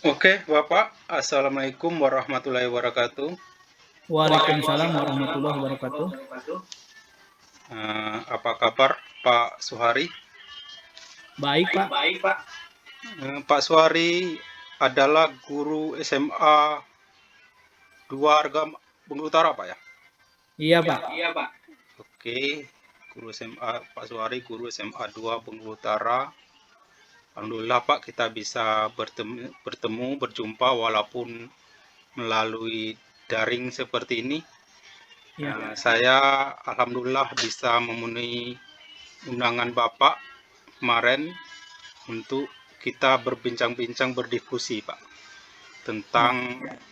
Oke, Bapak. Assalamualaikum warahmatullahi wabarakatuh. Waalaikumsalam warahmatullahi wabarakatuh. Apa kabar, Pak Suhari? Baik, Pak. Pak Suhari adalah guru SMA 2 Harga Bengkulu Utara, Pak ya? Iya, Pak. Oke, guru SMA Pak Suhari, guru SMA 2 Bengkulu Utara. Alhamdulillah Pak, kita bisa bertemu, berjumpa walaupun melalui daring seperti ini. Iya. Saya alhamdulillah bisa memenuhi undangan Bapak kemarin untuk kita berbincang-bincang, berdiskusi, Pak, Iya. tentang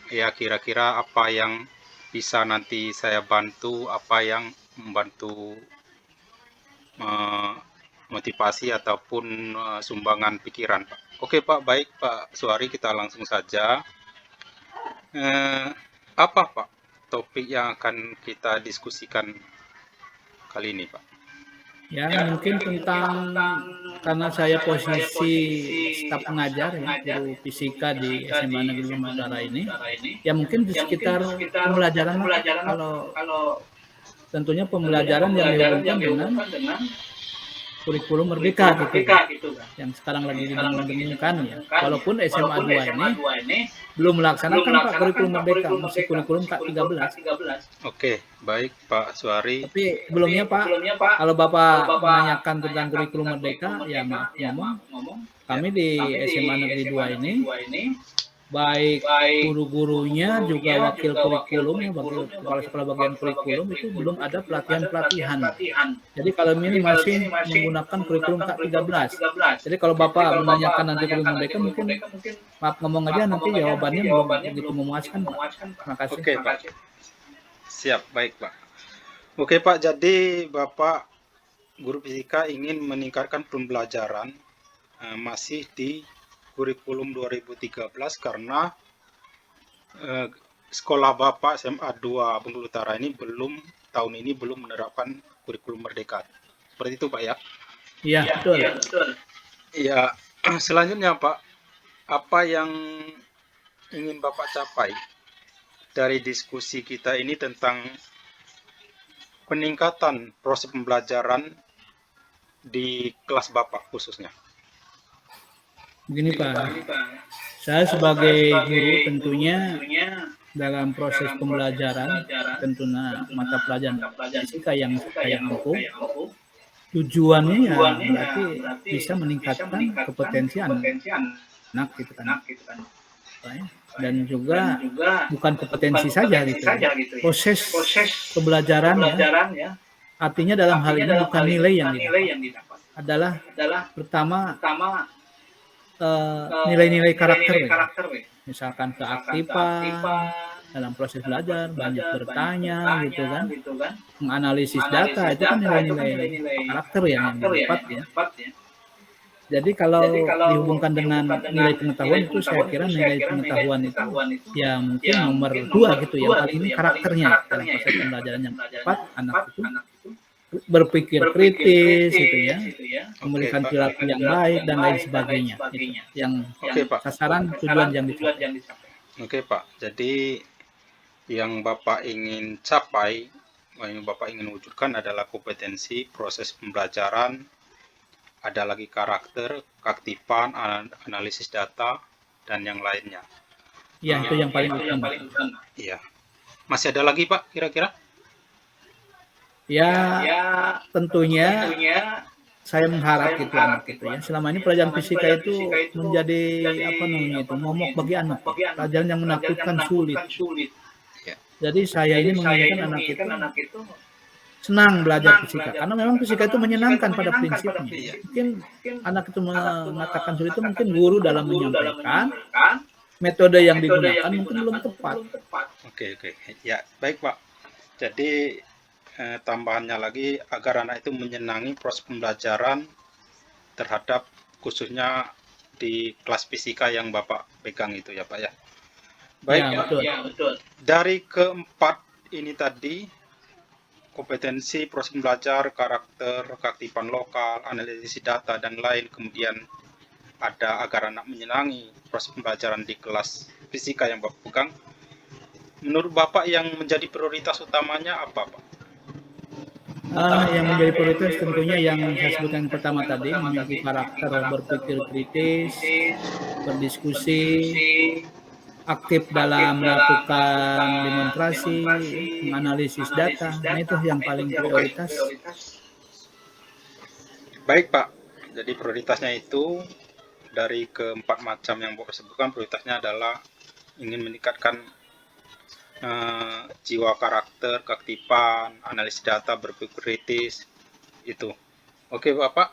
ya kira-kira apa yang bisa nanti saya bantu, apa yang membantu eh, motivasi ataupun sumbangan pikiran, Pak. Oke, Pak, baik, Pak Suari, kita langsung saja. Apa, Pak, topik yang akan kita diskusikan kali ini, Pak? Ya, mungkin tentang karena saya posisi staf pengajar ya, guru fisika di SMA Negeri 5 Utara ini. Ya mungkin di sekitar pembelajaran lah, Pak. Kalau tentunya pembelajaran yang dihubungkan dengan kurikulum merdeka gitu kan. Yang sekarang lagi didengung-dengungkan ya. Walaupun SMA 2 ini belum melaksanakan Pak kurikulum merdeka, masih kurikulum K13. Oke, baik, Pak Suari. Tapi sebelumnya Pak, kalau Bapak menanyakan tentang kurikulum merdeka, ya maaf ngomong, kami di SMA Negeri 2 ini, baik guru-gurunya juga wakil kurikulum, ya, wakil kepala sekolah bagian kurikulum itu belum ada pelatihan-pelatihan. Jadi kalau ini masih menggunakan kurikulum K13. Jadi kalau Bapak menanyakan nanti kurikulum merdeka, mungkin maaf ngomong aja nanti jawabannya belum begitu memuaskan Pak. Terima kasih. Oke, Pak. Siap, baik, Pak. Oke, Pak. Jadi Bapak guru fisika ingin meningkatkan pembelajaran masih di kurikulum 2013 karena sekolah Bapak SMA 2 Bengkulu Utara ini tahun ini belum menerapkan kurikulum merdeka. Seperti itu, Pak ya? Iya, betul. Ya, selanjutnya, Pak, apa yang ingin Bapak capai dari diskusi kita ini tentang peningkatan proses pembelajaran di kelas Bapak khususnya? Begini Pak, saya sebagai guru tentunya dalam proses pembelajaran, tentunya mata pelajaran fisika yang saya ampu, tujuannya ya berarti bisa meningkatkan kompetensi anak gitu kan. Dan juga bukan kompetensi saja gitu ya. Proses pembelajaran ya, artinya dalam hal ini bukan nilai yang didapat, adalah pertama nilai-nilai karakter ya. Misalkan keaktifan dalam proses belajar, banyak bertanya gitu kan, menganalisis data, itu kan nilai-nilai karakter yang didapat ya. Jadi kalau dihubungkan dengan nilai pengetahuan itu saya kira nilai pengetahuan itu ya mungkin nomor 2 gitu ya. Paling ini karakternya dalam proses pembelajaran yang tepat, anak itu berpikir kritis gitu ya, memberikan perilaku yang baik dan lain sebagainya gitu. Yang sasaran tujuan yang dicapai. Oke, Pak. Jadi yang Bapak ingin capai, yang Bapak ingin wujudkan adalah kompetensi proses pembelajaran, ada lagi karakter, keaktifan, analisis data, dan yang lainnya. Ya, itu yang paling utama. Iya. Masih ada lagi, Pak, kira-kira? Ya, tentunya saya mengharap gitu anak itu ya. Selama ini pelajaran fisika itu menjadi apa namanya itu momok bagi anak. Pelajaran yang menakutkan, sulit. Jadi saya ini menginginkan anak itu senang belajar fisika karena memang fisika itu menyenangkan pada prinsipnya. Mungkin anak itu mengatakan sulit itu mungkin guru dalam menyampaikan metode yang digunakan mungkin belum tepat. Oke. Ya, baik, Pak. Jadi tambahannya lagi agar anak itu menyenangi proses pembelajaran terhadap khususnya di kelas fisika yang Bapak pegang itu ya, Pak ya. Baik, ya, betul. Dari keempat ini tadi, kompetensi proses belajar, karakter, keaktifan lokal, analisis data, dan lain, kemudian ada agar anak menyenangi proses pembelajaran di kelas fisika yang Bapak pegang, menurut Bapak yang menjadi prioritas utamanya apa, Pak? Yang menjadi prioritas tentunya yang saya sebutkan pertama tadi, memiliki karakter berpikir kritis, berdiskusi, aktif dalam melakukan demonstrasi, menganalisis data. Nah, itu yang paling prioritas. Baik, Pak. Jadi prioritasnya itu dari keempat macam yang Bapak sebutkan, prioritasnya adalah ingin meningkatkan jiwa karakter, keaktifan, analisis data, berpikir kritis, itu. Oke, Bapak.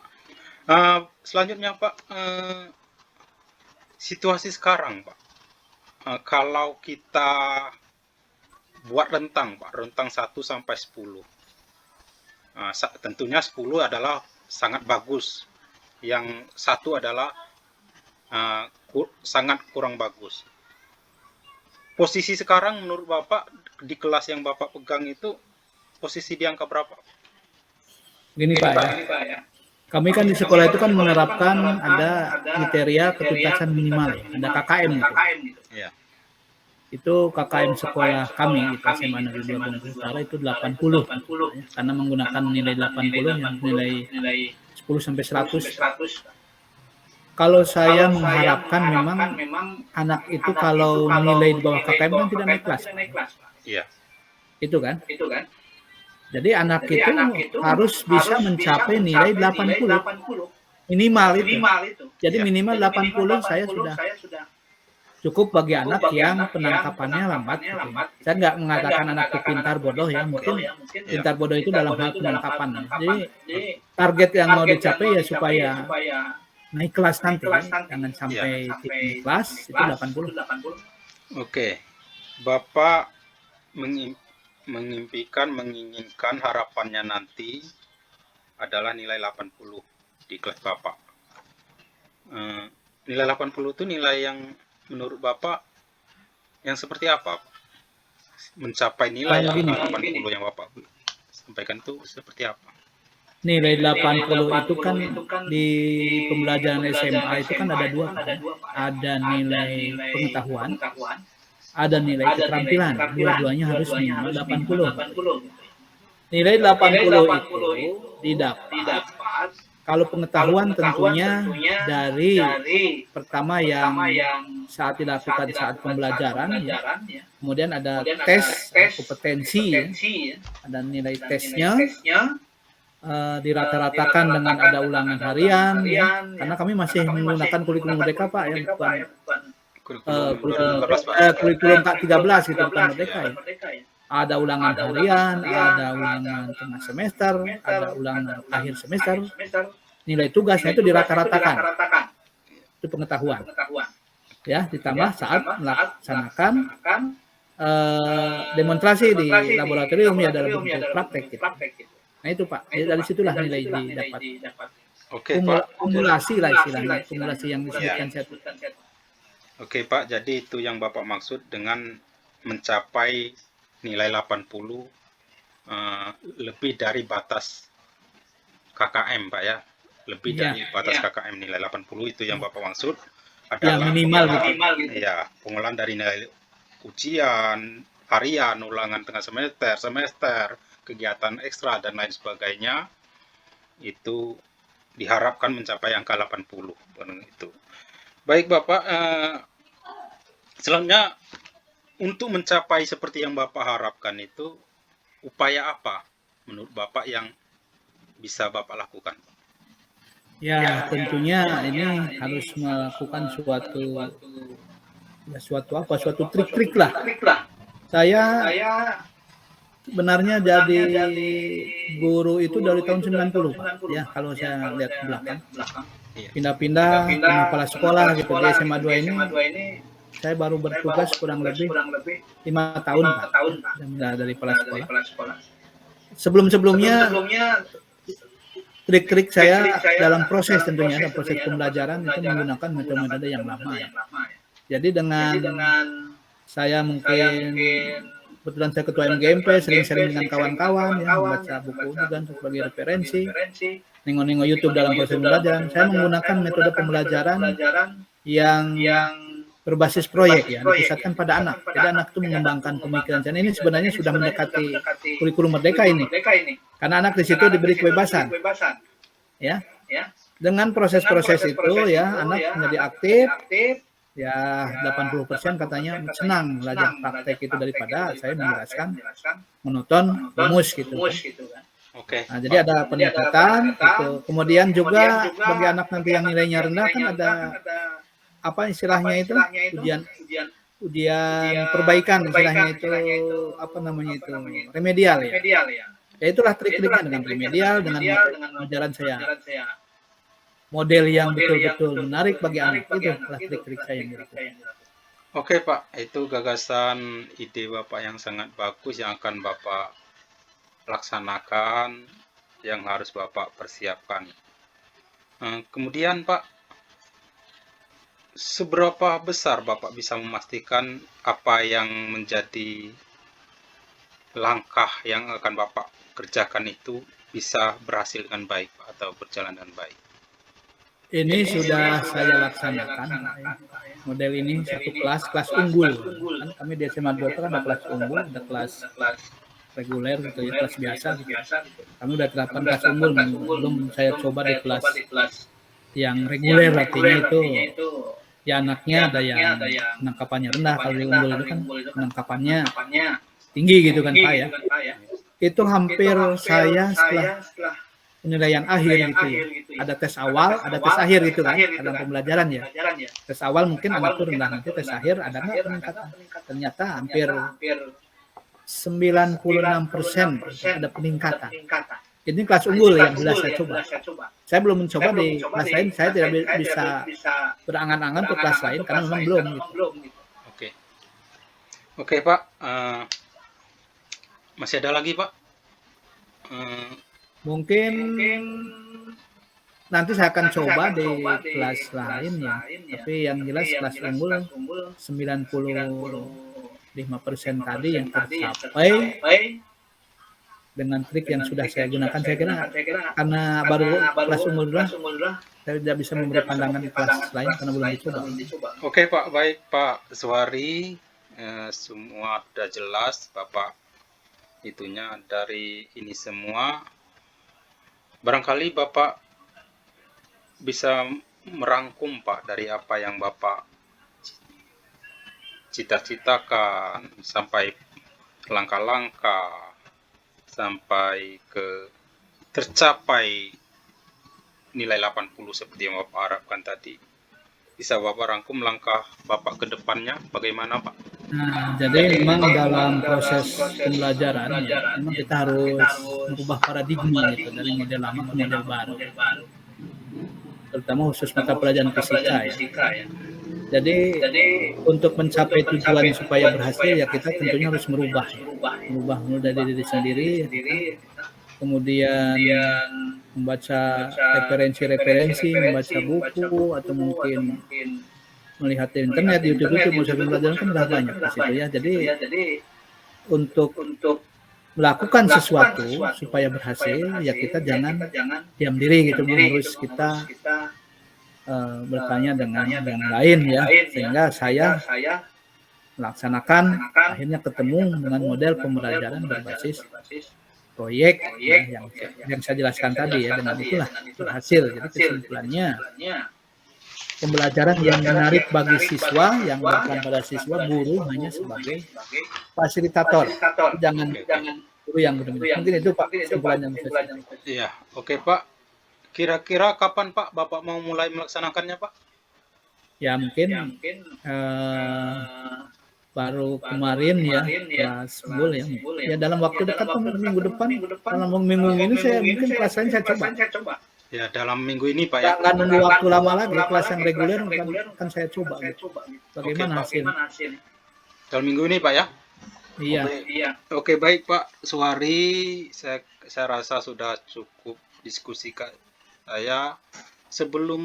Selanjutnya, Pak, situasi sekarang, Pak. Kalau kita buat rentang, Pak, rentang 1 sampai 10. Tentunya 10 adalah sangat bagus. Yang 1 adalah sangat kurang bagus. Posisi sekarang menurut Bapak di kelas yang Bapak pegang itu posisi di angka berapa? Gini Pak ya. Kami kan di sekolah itu kan menerapkan ada kriteria ketuntasan minimal ya, ada KKM gitu. Ya. Itu KKM sekolah kami, gitu, SMA Negeri 2 Bengkulu Utara itu 80 ya, karena menggunakan nilai 80 yang nilai 10 sampai 100. Kalau saya mengharapkan memang anak itu kalau nilai di bawah KKM kan tidak naik kelas. Iya. Itu kan? Jadi anak itu harus bisa mencapai nilai 80 minimal itu. Jadi minimal 80 saya sudah cukup bagi anak yang penangkapannya lambat. Gitu. Saya nggak mengatakan anak itu pintar bodoh ya, mungkin pintar bodoh itu dalam hal penangkapan. Jadi target yang mau dicapai ya supaya naik kelas nanti, jangan sampai naik kelas itu 80. Oke, Bapak menginginkan harapannya nanti adalah nilai 80 di kelas Bapak. Nilai 80 itu nilai yang menurut Bapak yang seperti apa? Mencapai nilai 80 yang Bapak sampaikan itu seperti apa? Nilai 80 itu kan di pembelajaran SMA itu kan ada dua kan. Ada nilai pengetahuan, ada nilai keterampilan. Dua-duanya harus minimal 80. Nilai 80 itu didapat kalau pengetahuan tentunya dari pertama yang saat dilakukan saat pembelajaran ya. Kemudian ada tes kompetensi ya. Ada nilai tesnya. Dirata-ratakan dengan ada ulangan harian ya. Karena kami masih menggunakan kurikulum Merdeka Pak ya, bukan kurikulum K13 gitu, bukan Merdeka ya. Ada ulangan harian, ada ulangan tengah semester, ada ulangan akhir semester. Nilai tugasnya itu dirata-ratakan. Itu pengetahuan. Ya, ditambah saat melaksanakan demonstrasi di laboratorium ya dalam bentuk praktek gitu. Nah itu Pak, dari situlah nilai didapat. Oke Pak. Kumulasi lah istilahnya, kumulasi yang disebutkan saya. Oke Pak, jadi itu yang Bapak maksud dengan mencapai nilai 80 lebih dari batas KKM Pak ya. Lebih dari batas KKM nilai 80 itu yang Bapak maksud adalah minimal gitu. Ya, pengolahan dari nilai ujian, harian, ulangan tengah semester, kegiatan ekstra dan lain sebagainya itu diharapkan mencapai angka 80 itu. Baik Bapak, selanjutnya untuk mencapai seperti yang Bapak harapkan itu upaya apa menurut Bapak yang bisa Bapak lakukan? Ya, tentunya ini harus melakukan suatu trik-trik lah. Saya sebenarnya jadi guru itu dari tahun 90 ya, kalau saya lihat ke belakang. Pindah-pindah kepala sekolah gitu di SMA 2 ini. Saya baru bertugas kurang lebih 5 tahun Pak, dari kepala sekolah. Sebelum-sebelumnya trik-trik saya dalam proses tentunya, dalam proses pembelajaran itu menggunakan metode-metode yang lama ya. Jadi dengan saya mungkin kebetulan saya ketua MGMP, sering-sering dengan kawan-kawan ya, membaca buku juga sebagai referensi. nengok-nengok YouTube dalam proses pembelajaran. Saya menggunakan metode pembelajaran yang berbasis proyek ya, dipusatkan pada anak. Jadi anak itu mengembangkan pemikiran. Dan ini sebenarnya sudah mendekati kurikulum merdeka ini. Karena anak di situ diberi kebebasan. Ya. Dengan proses-proses itu ya, anak menjadi aktif. Ya, 80% katanya senang belajar praktek itu daripada saya menjelaskan menonton rumus gitu kan. Oke. Nah, jadi ada peningkatan itu. Kemudian juga bagi anak nanti yang nilainya rendah kan ada apa istilahnya itu ujian perbaikan istilahnya itu apa namanya itu remedial ya. Ya itulah trik-triknya dengan remedial dengan ajaran saya. Model yang betul-betul menarik bagi anak itu adalah trik-trik saya yang dilakukan. Oke Pak, itu gagasan ide Bapak yang sangat bagus yang akan Bapak laksanakan, yang harus Bapak persiapkan. Kemudian Pak, seberapa besar Bapak bisa memastikan apa yang menjadi langkah yang akan Bapak kerjakan itu bisa berhasil dengan baik atau berjalan dengan baik? Ini sudah saya laksanakan. Model ini satu kelas unggul. Kan kami di SMA 2 kan ada kelas unggul, ada kelas reguler gitu ya, kelas biasa gitu. Kami udah terapkan kelas unggul, belum saya coba di kelas yang reguler, artinya itu ya anaknya ada yang penangkapannya rendah. Kalau di unggul itu kan penangkapannya tinggi gitu kan Pak ya. Itu hampir saya setelah penilaian akhir gitu ya. Ada tes awal, ada tes akhir gitu kan dalam pembelajaran ya. Tes awal mungkin anak itu rendah, nanti tes akhir ada nggak peningkatan? Ternyata hampir 96% ada peningkatan. Ini kelas unggul yang sudah saya coba. Saya belum mencoba di kelas lain, saya tidak bisa berangan-angan untuk kelas lain karena memang belum gitu. Oke Pak, masih ada lagi Pak? Mungkin nanti saya akan coba di kelas lain ya. Tapi yang jelas kelas unggul 95% tadi yang tercapai dengan trik yang sudah saya gunakan. Saya kira karena baru kelas unggul dulu, saya tidak bisa memberi pandangan di kelas lain karena belum dicoba. Oke Pak, baik Pak Suwari, semua sudah jelas Bapak itunya dari ini semua. Barangkali Bapak bisa merangkum Pak dari apa yang Bapak cita-citakan sampai langkah-langkah sampai ke tercapai nilai 80 seperti yang Bapak harapkan tadi. Bisa Bapak rangkum langkah Bapak ke depannya bagaimana Pak? Nah, jadi memang dalam proses pembelajaran ya, memang kita harus merubah paradigma gitu dari model lama ke model baru. Terutama khusus mata pelajaran fisika ya. Jadi untuk mencapai tujuan supaya berhasil ya kita tentunya harus merubah mulai dari diri sendiri, kemudian membaca referensi, membaca buku atau mungkin melihat di internet, di YouTube proses pembelajaran kan udah banyak di situ ya. Jadi untuk melakukan sesuatu supaya berhasil ya kita jangan diam diri gitu, harus kita bertanya dengan yang lain ya, sehingga saya melaksanakan akhirnya ketemu dengan model pembelajaran berbasis proyek ya, yang saya jelaskan tadi ya, dengan itulah berhasil. Jadi kesimpulannya pembelajaran yang menarik bagi siswa, yang bukan pada siswa, guru hanya sebagai fasilitator, jangan guru yang benar-benar. Mungkin itu Pak kesimpulannya. Iya, oke Pak. Kira-kira kapan Pak Bapak mau mulai melaksanakannya Pak? Ya mungkin baru kemarin ya kelas unggul ya dalam waktu dekat minggu depan, dalam minggu ini saya mungkin kelas lain saya coba. Ya dalam minggu ini Pak ya. Jangan nunggu waktu lama lagi, kelas yang reguler kan saya coba gitu. Bagaimana hasilnya? Dalam minggu ini Pak ya? Iya. Oke baik Pak Suwari, saya rasa sudah cukup diskusi saya. Sebelum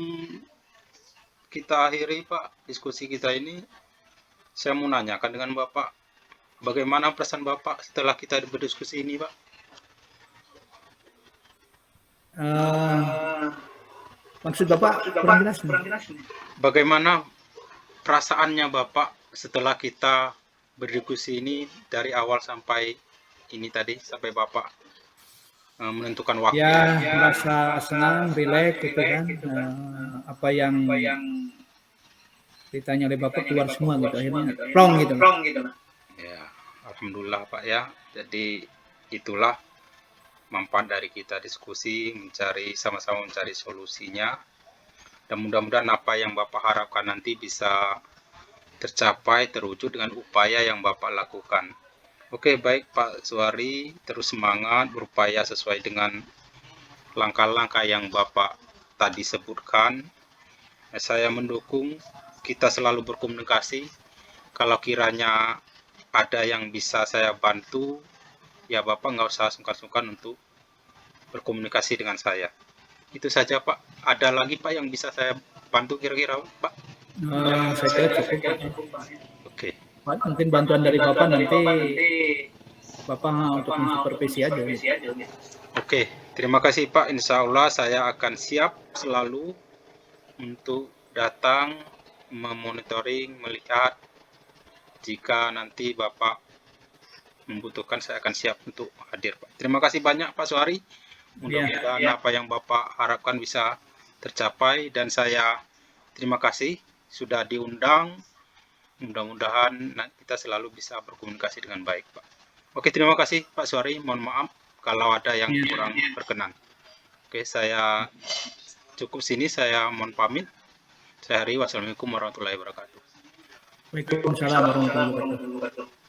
kita akhiri Pak diskusi kita ini, saya mau nanyakan dengan Bapak, bagaimana perasaan Bapak setelah kita berdiskusi ini Pak? Maksud Bapak kurang jelas nih. Bagaimana perasaannya Bapak setelah kita berdiskusi ini dari awal sampai ini tadi, sampai Bapak menentukan waktu? Ya, merasa senang, rileks gitu kan. Apa yang ditanya oleh Bapak keluar semua gitu. Akhirnya plong gitu. Ya, alhamdulillah Pak ya. Jadi itulah manfaat dari kita diskusi, sama-sama mencari solusinya. Dan mudah-mudahan apa yang Bapak harapkan nanti bisa tercapai, terwujud dengan upaya yang Bapak lakukan. Oke, baik Pak Suari, terus semangat, berupaya sesuai dengan langkah-langkah yang Bapak tadi sebutkan. Saya mendukung kita selalu berkomunikasi. Kalau kiranya ada yang bisa saya bantu, ya Bapak nggak usah sungkan-sungkan untuk berkomunikasi dengan saya. Itu saja Pak. Ada lagi Pak yang bisa saya bantu kira-kira Pak? Saya kira cukup Pak. Oke. Mungkin bantuan dari Bapak nanti Bapak untuk mensupervisi aja gitu. Oke, terima kasih Pak. Insya Allah saya akan siap selalu untuk datang memonitoring, melihat jika nanti Bapak membutuhkan, saya akan siap untuk hadir Pak. Terima kasih banyak Pak Suari. Mudah-mudahan apa yang Bapak harapkan bisa tercapai, dan saya terima kasih sudah diundang. Mudah-mudahan kita selalu bisa berkomunikasi dengan baik Pak. Oke, terima kasih Pak Suari. Mohon maaf kalau ada yang kurang berkenan. Oke, saya cukup sini, saya mohon pamit. Saya Hari, wassalamualaikum warahmatullahi wabarakatuh. Waalaikumsalam warahmatullahi wabarakatuh.